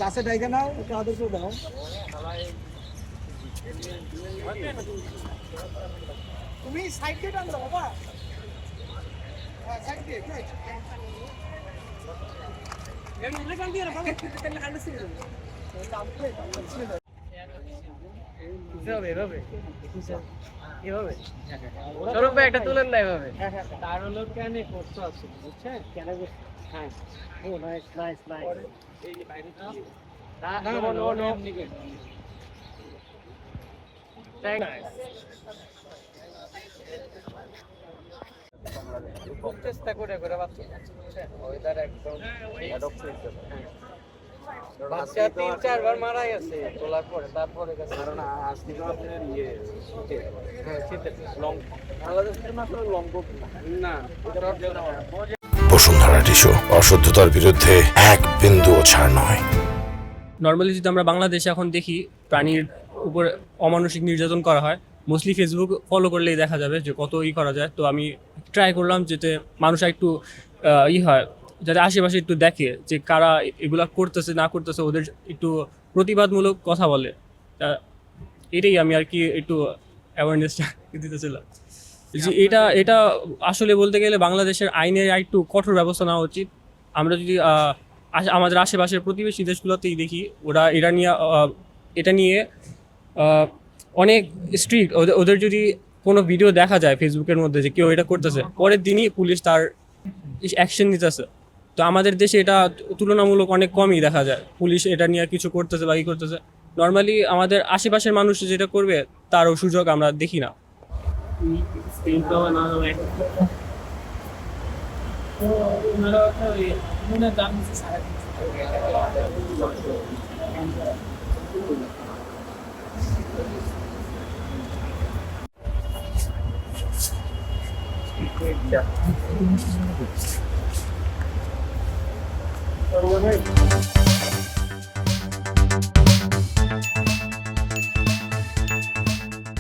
চাষে ডাইকে নাও একটু আদর্শ দাও। তুমি সাইড দিয়ে টান দাও বাবা। হ্যাঁ সাইড দিয়ে রাইট। এমনি না টান দিয়ে না বাবা তেল হান্ডে ছিল। এভাবে এভাবে সরব ভাই একটা তুলেন না এভাবে। তার হলো কেন কষ্ট আছে বুঝছেন কেন? হ্যাঁ ও নাইস নাইস নাইস। এই যে বাইরে না না নো নো চেষ্টা করে করে বাচ্চা ওয়েদার একদম অ্যাডপ্ট হয়েছে। বাচ্চা 3-4 বার মারা গেছে তোলার পরে, তারপরে কারণ আজকে তো আপনার ইয়ে হ্যাঁ শীতে লং বাংলাদেশের মাত্র লং না বসুন্ধরা টিস্যু অশুদ্ধতার বিরুদ্ধে এক বিন্দুও ছাড় নয়। নর্মালি যদি আমরা বাংলাদেশে এখন দেখি প্রাণীর উপর অমানসিক নির্যাতন করা হয়, মোস্টলি ফেসবুক ফলো করলেই দেখা যাবে যে কত করা যায়। তো আমি ট্রাই করলাম যাতে মানুষ একটু হয়, যাতে আশেপাশে একটু দেখে যে কারা এগুলা করতেছে না করতেছে, ওদের একটু প্রতিবাদমূলক কথা বলে। এটাই আমি আর কি একটু অ্যাওয়ারনেসটা দিতেছিলাম যে এটা আসলে বলতে গেলে বাংলাদেশের আইনের একটু কঠোর ব্যবস্থা নেওয়া উচিত। আমরা যদি আমাদের আশেপাশের প্রতিবেশী দেশগুলোতেই দেখি, ওরা এটা নিয়ে অনেক স্ট্রিক্ট। ওদের যদি কোনো ভিডিও দেখা যায় ফেসবুকের মধ্যে যে কেউ এটা করতেছে, পরের দিনই পুলিশ তার অ্যাকশন নিতেছে। তো আমাদের দেশে এটা তুলনামূলক অনেক কমই দেখা যায় পুলিশ এটা নিয়ে কিছু করতেছে বা করতেছে। নর্মালি আমাদের আশেপাশের মানুষ যেটা করবে তারও সুযোগ আমরা দেখি না। Yeah.